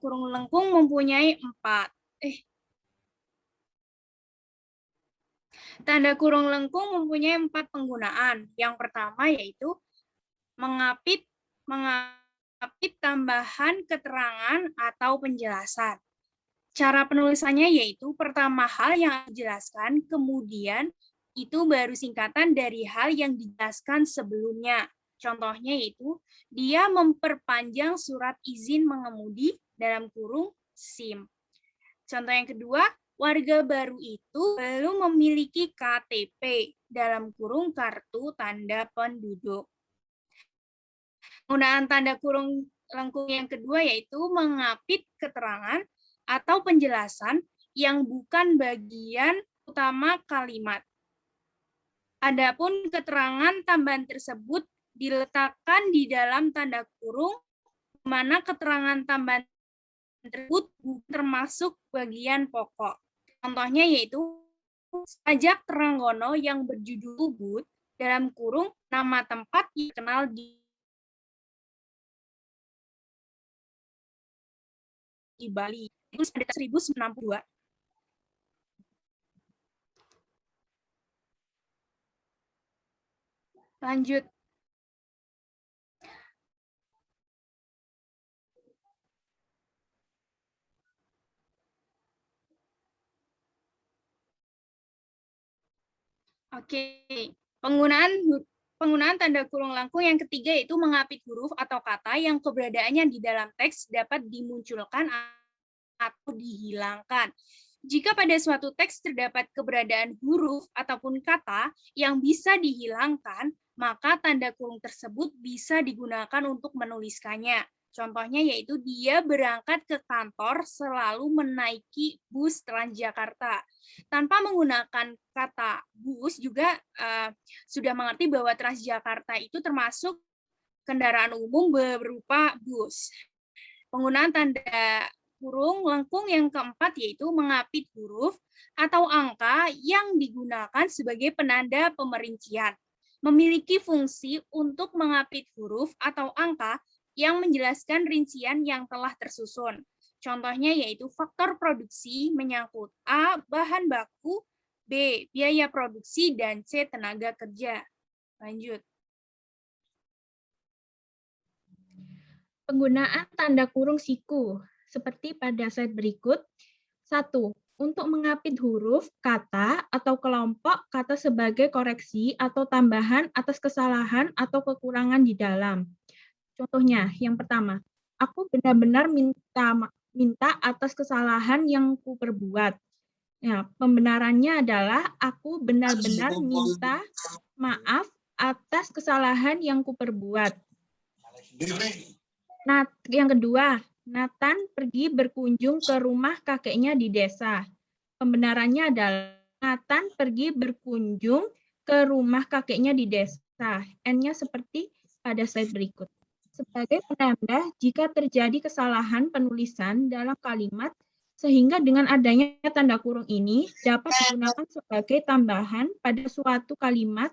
kurung lengkung mempunyai 4. Tanda kurung lengkung mempunyai 4 penggunaan. Yang pertama yaitu mengapit tambahan keterangan atau penjelasan. Cara penulisannya yaitu pertama hal yang dijelaskan, kemudian itu baru singkatan dari hal yang dijelaskan sebelumnya. Contohnya yaitu dia memperpanjang surat izin mengemudi dalam kurung SIM. Contoh yang kedua, warga baru itu belum memiliki KTP dalam kurung kartu tanda penduduk. Penggunaan tanda kurung lengkung yang kedua yaitu mengapit keterangan atau penjelasan yang bukan bagian utama kalimat. Adapun keterangan tambahan tersebut diletakkan di dalam tanda kurung, di mana keterangan tambahan tersebut termasuk bagian pokok. Contohnya yaitu pajak Trenggono yang berjudul Ubud dalam kurung nama tempat yang dikenal di Bali. Itu pada 1092. Lanjut. Oke. Penggunaan tanda kurung lengkung yang ketiga yaitu mengapit huruf atau kata yang keberadaannya di dalam teks dapat dimunculkan atau dihilangkan. Jika pada suatu teks terdapat keberadaan huruf ataupun kata yang bisa dihilangkan, maka tanda kurung tersebut bisa digunakan untuk menuliskannya. Contohnya yaitu dia berangkat ke kantor selalu menaiki bus Transjakarta. Tanpa menggunakan kata bus juga sudah mengerti bahwa Transjakarta itu termasuk kendaraan umum berupa bus. Penggunaan tanda kurung lengkung yang keempat yaitu mengapit huruf atau angka yang digunakan sebagai penanda pemerincian. Memiliki fungsi untuk mengapit huruf atau angka yang menjelaskan rincian yang telah tersusun. Contohnya yaitu faktor produksi menyangkut A, bahan baku, B, biaya produksi, dan C, tenaga kerja. Lanjut. Penggunaan tanda kurung siku, seperti pada slide berikut. 1. Untuk mengapit huruf, kata, atau kelompok kata sebagai koreksi atau tambahan atas kesalahan atau kekurangan di dalam. Contohnya, yang pertama, aku benar-benar minta atas kesalahan yang kuperbuat. Ya, pembenarannya adalah aku benar-benar minta maaf atas kesalahan yang kuperbuat. Nah, yang kedua, Nathan pergi berkunjung ke rumah kakeknya di desa. Pembenarannya adalah Nathan pergi berkunjung ke rumah kakeknya di desa. N-nya seperti pada slide berikut. Sebagai penanda jika terjadi kesalahan penulisan dalam kalimat, sehingga dengan adanya tanda kurung ini dapat digunakan sebagai tambahan pada suatu kalimat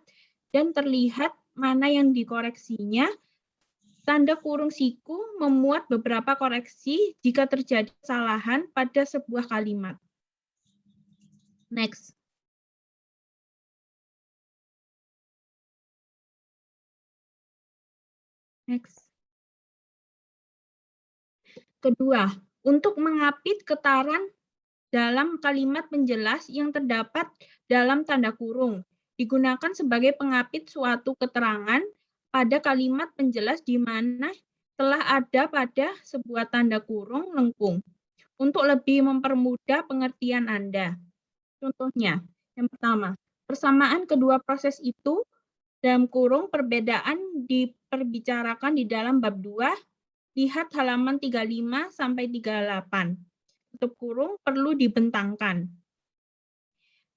dan terlihat mana yang dikoreksinya. Tanda kurung siku memuat beberapa koreksi jika terjadi kesalahan pada sebuah kalimat. Next. Next. Kedua, untuk mengapit ketaran dalam kalimat penjelas yang terdapat dalam tanda kurung, digunakan sebagai pengapit suatu keterangan pada kalimat penjelas di mana telah ada pada sebuah tanda kurung lengkung, untuk lebih mempermudah pengertian Anda. Contohnya, yang pertama, persamaan kedua proses itu dalam kurung perbedaan diperbicarakan di dalam bab 2, lihat halaman 35 sampai 38. Tutup kurung perlu dibentangkan.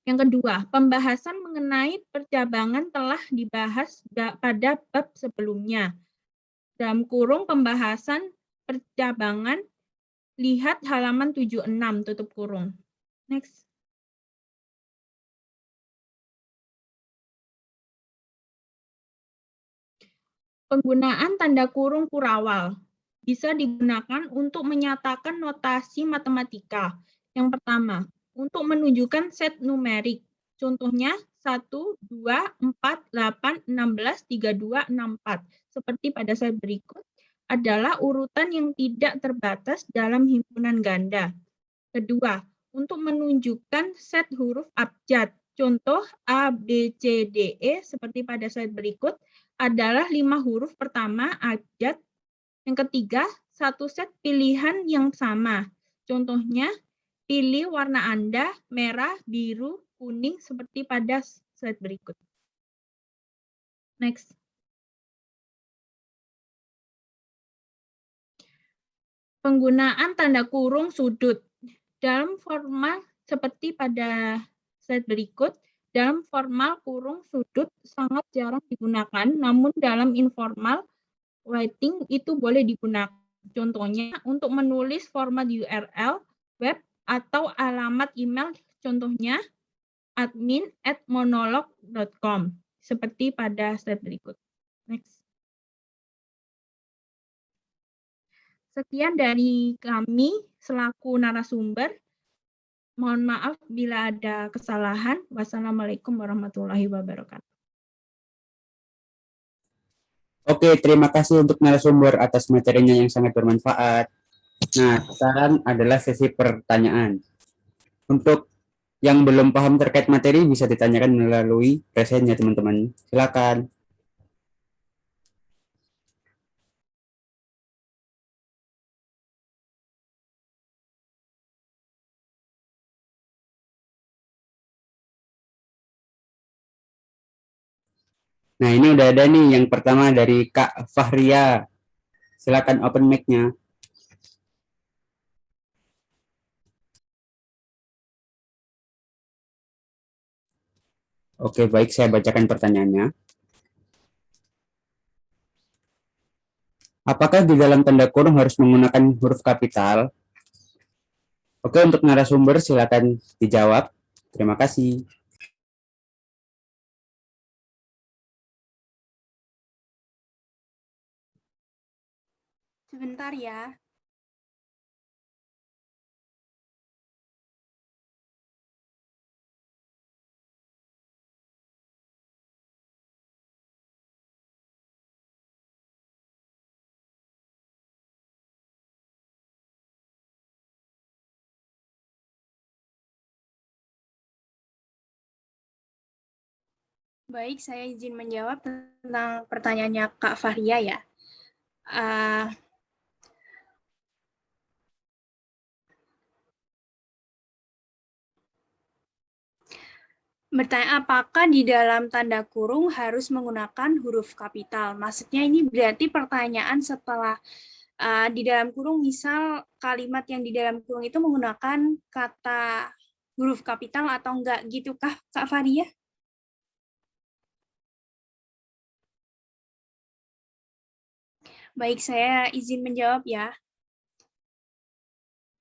Yang kedua, pembahasan mengenai percabangan telah dibahas pada bab sebelumnya. Dalam kurung pembahasan percabangan, lihat halaman 76, tutup kurung. Next. Penggunaan tanda kurung kurawal. bisa digunakan untuk menyatakan notasi matematika. Yang pertama, untuk menunjukkan set numerik. Contohnya 1, 2, 4, 8, 16, 32, 64. Seperti pada slide berikut, adalah urutan yang tidak terbatas dalam himpunan ganda. Kedua, untuk menunjukkan set huruf abjad. Contoh A, B, C, D, E seperti pada slide berikut adalah 5 huruf pertama abjad. Yang ketiga, satu set pilihan yang sama. Contohnya, pilih warna Anda merah, biru, kuning seperti pada slide berikut. Next. Penggunaan tanda kurung sudut. Dalam formal seperti pada slide berikut, dalam formal kurung sudut sangat jarang digunakan, namun dalam informal writing itu boleh digunakan. Contohnya untuk menulis format URL, web, atau alamat email, contohnya admin@monolog.com, seperti pada slide berikut. Next. Sekian dari kami selaku narasumber. Mohon maaf bila ada kesalahan. Wassalamualaikum warahmatullahi wabarakatuh. Oke, terima kasih untuk narasumber atas materinya yang sangat bermanfaat. Nah, sekarang adalah sesi pertanyaan. Untuk yang belum paham terkait materi bisa ditanyakan melalui presennya, teman-teman. Silakan. Nah, ini udah ada nih yang pertama dari Kak Fahria. Silakan open mic-nya. Oke, baik, saya bacakan pertanyaannya. Apakah di dalam tanda kurung harus menggunakan huruf kapital? Oke, untuk narasumber silakan dijawab. Terima kasih. Sebentar ya. Baik, saya izin menjawab tentang pertanyaannya Kak Fahria ya. Bertanya apakah di dalam tanda kurung harus menggunakan huruf kapital. Maksudnya ini berarti pertanyaan setelah di dalam kurung, misal kalimat yang di dalam kurung itu menggunakan kata huruf kapital atau enggak, gitu kah Kak Faria? Baik, saya izin menjawab ya.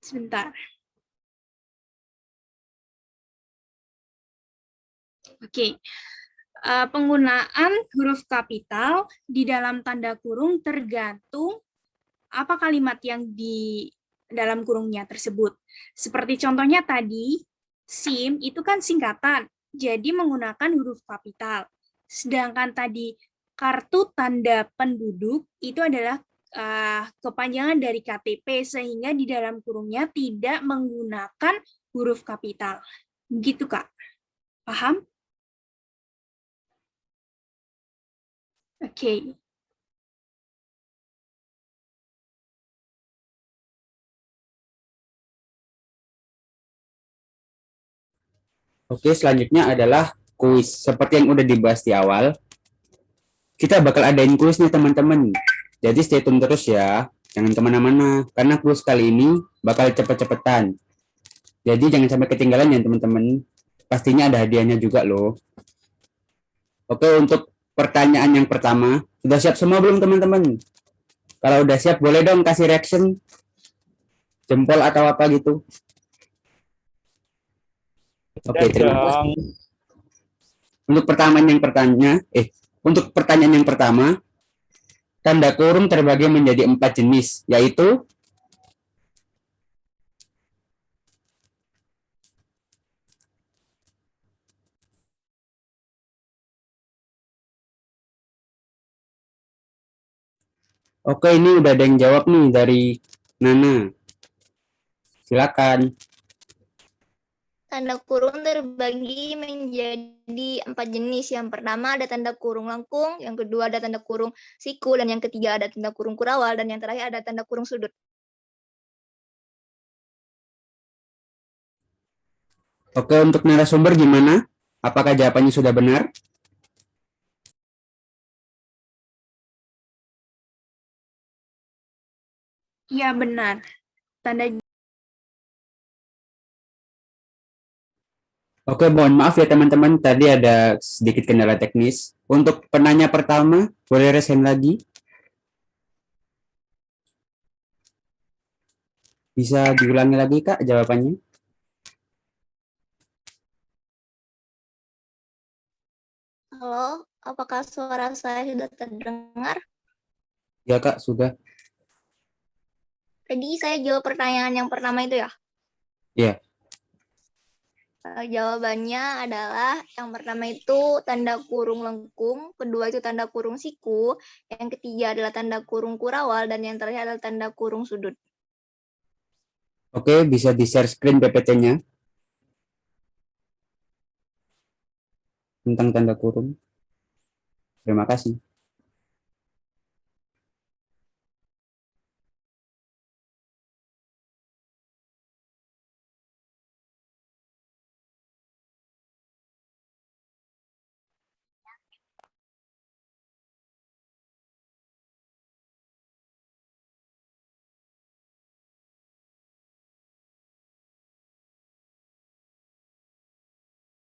Sebentar. Oke. Penggunaan huruf kapital di dalam tanda kurung tergantung apa kalimat yang di dalam kurungnya tersebut. Seperti contohnya tadi, SIM itu kan singkatan, jadi menggunakan huruf kapital. Sedangkan tadi kartu tanda penduduk itu adalah kepanjangan dari KTP, sehingga di dalam kurungnya tidak menggunakan huruf kapital. Begitu, Kak. Paham? Oke. Oke, selanjutnya adalah kuis. Seperti yang udah dibahas di awal, kita bakal adain kuis nih teman-teman. Jadi stay tune terus ya. Jangan kemana-mana, karena kuis kali ini bakal cepet-cepetan. Jadi jangan sampai ketinggalan ya teman-teman. Pastinya ada hadiahnya juga loh. Oke, untuk pertanyaan yang pertama, sudah siap semua belum teman-teman? Kalau udah siap, boleh dong kasih reaction, jempol atau apa gitu. Oke, terima kasih. Untuk pertanyaan yang pertama, tanda kurung terbagi menjadi 4 jenis, yaitu oke, ini udah ada yang jawab nih dari Nana. Silakan. Tanda kurung terbagi menjadi 4 jenis. Yang pertama ada tanda kurung lengkung, yang kedua ada tanda kurung siku, dan yang ketiga ada tanda kurung kurawal, dan yang terakhir ada tanda kurung sudut. Oke, untuk narasumber gimana? Apakah jawabannya sudah benar? Ya, benar. Tanda Oke, mohon maaf ya teman-teman, tadi ada sedikit kendala teknis. Untuk penanya pertama, boleh resen lagi? Bisa diulangi lagi, Kak, jawabannya? Halo, apakah suara saya sudah terdengar? Ya, Kak, sudah. Tadi saya jawab pertanyaan yang pertama itu ya? Ya. Jawabannya adalah yang pertama itu tanda kurung lengkung, kedua itu tanda kurung siku, yang ketiga adalah tanda kurung kurawal, dan yang terakhir adalah tanda kurung sudut. Oke, bisa di-share screen PPT-nya tentang tanda kurung. Terima kasih.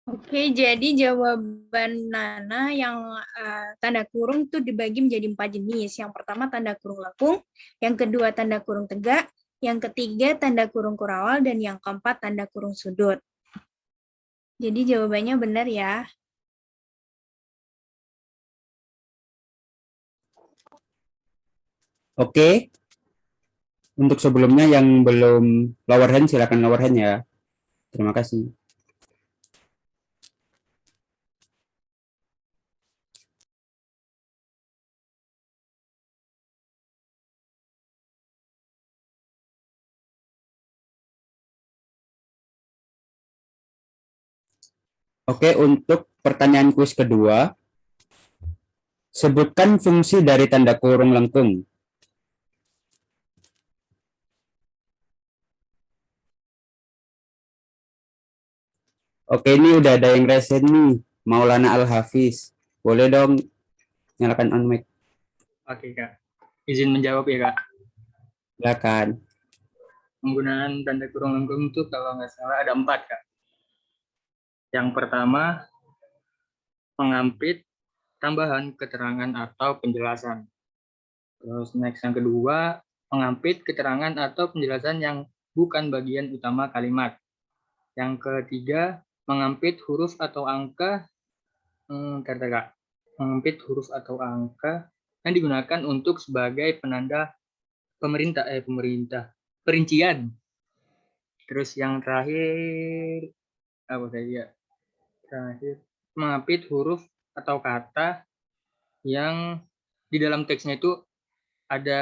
Oke, jadi jawaban Nana yang tanda kurung itu dibagi menjadi 4 jenis. Yang pertama tanda kurung lengkung, yang kedua tanda kurung tegak, yang ketiga tanda kurung kurawal, dan yang keempat tanda kurung sudut. Jadi jawabannya benar ya. Oke. Untuk sebelumnya yang belum lower hand, silakan lower hand ya. Terima kasih. Oke, untuk pertanyaan kuis kedua, sebutkan fungsi dari tanda kurung lengkung. Oke, ini udah ada yang resen nih, Maulana Al-Hafiz. Boleh dong nyalakan on mic. Oke, Kak. Izin menjawab ya, Kak. Silakan. Penggunaan tanda kurung lengkung itu kalau nggak salah ada 4, Kak. Yang pertama, pengampit tambahan keterangan atau penjelasan. Terus next yang kedua, pengampit keterangan atau penjelasan yang bukan bagian utama kalimat. Yang ketiga, mengampit huruf atau angka, Kak. Mengampit huruf atau angka yang digunakan untuk sebagai penanda perincian. Terus yang terakhir apa tadi ya? Terakhir, mengapit huruf atau kata yang di dalam teksnya itu ada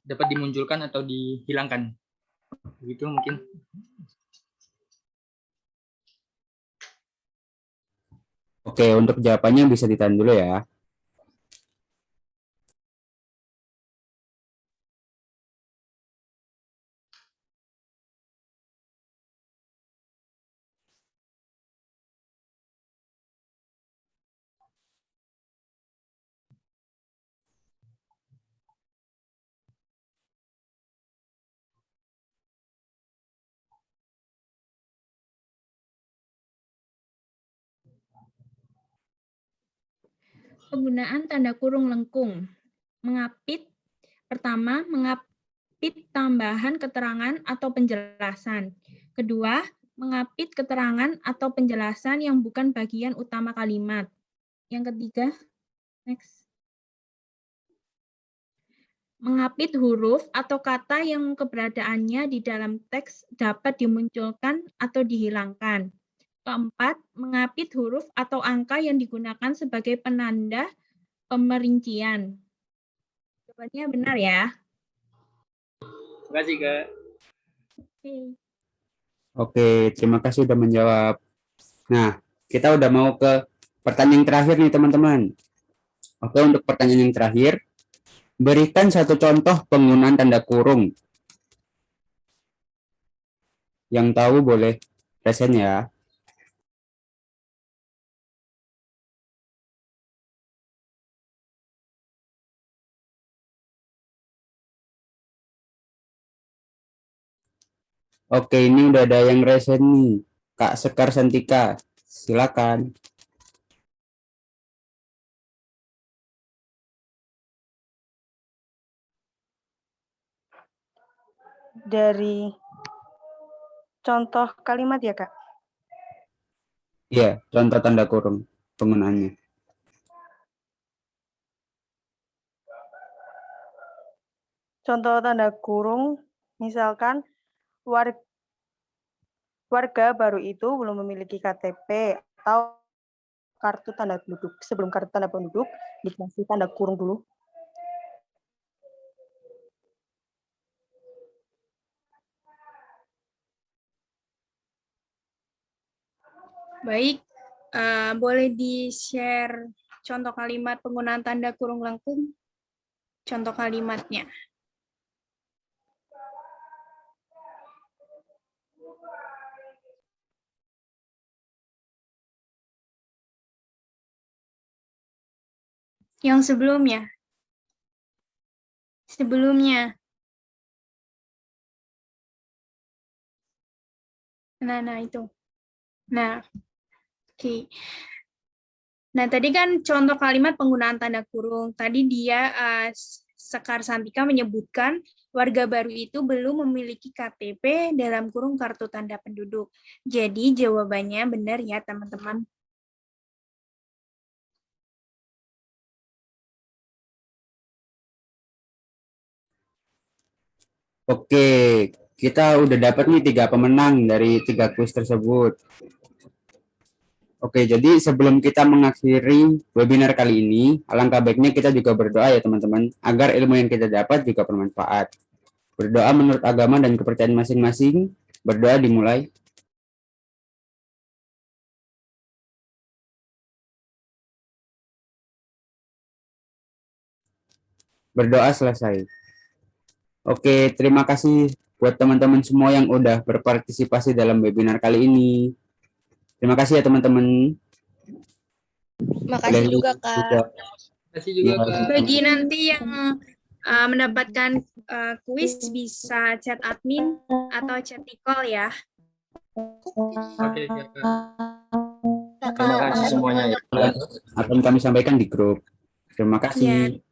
dapat dimunculkan atau dihilangkan. Begitu mungkin. Oke, untuk jawabannya bisa ditahan dulu ya. Penggunaan tanda kurung lengkung. Mengapit, pertama, mengapit tambahan keterangan atau penjelasan. Kedua, mengapit keterangan atau penjelasan yang bukan bagian utama kalimat. Yang ketiga, next. Mengapit huruf atau kata yang keberadaannya di dalam teks dapat dimunculkan atau dihilangkan. Keempat, mengapit huruf atau angka yang digunakan sebagai penanda pemerincian. Jawabannya benar ya. Terima kasih, Kak. Oke. Oke, terima kasih sudah menjawab. Nah, kita udah mau ke pertanyaan yang terakhir nih teman-teman. Oke, untuk pertanyaan yang terakhir, berikan satu contoh penggunaan tanda kurung. Yang tahu boleh present ya. Oke, ini udah ada yang resen nih. Kak Sekar Santika, silakan. Dari contoh kalimat ya, Kak? Iya, contoh tanda kurung penggunaannya. Contoh tanda kurung, misalkan warga baru itu belum memiliki KTP atau kartu tanda penduduk. Sebelum kartu tanda penduduk, dikasih tanda kurung dulu. Baik, boleh di-share contoh kalimat penggunaan tanda kurung lengkung? Contoh kalimatnya. Yang sebelumnya. Sebelumnya. Nah itu. Nah, oke. Nah, tadi kan contoh kalimat penggunaan tanda kurung. Tadi dia, Sekar Santika menyebutkan warga baru itu belum memiliki KTP dalam kurung kartu tanda penduduk. Jadi jawabannya benar ya, teman-teman. Oke, kita udah dapat nih 3 pemenang dari 3 kuis tersebut. Oke, jadi sebelum kita mengakhiri webinar kali ini, alangkah baiknya kita juga berdoa ya teman-teman, agar ilmu yang kita dapat juga bermanfaat. Berdoa menurut agama dan kepercayaan masing-masing. Berdoa dimulai. Berdoa selesai. Oke, terima kasih buat teman-teman semua yang udah berpartisipasi dalam webinar kali ini. Terima kasih ya teman-teman. Makasih juga, Kak. Terima kasih juga, Ya, Kak. Bagi nanti yang mendapatkan kuis bisa chat admin atau chat Nicole ya. Oke, Kak. Terima kasih semuanya ya. akan kami sampaikan di grup. Terima kasih. Ya.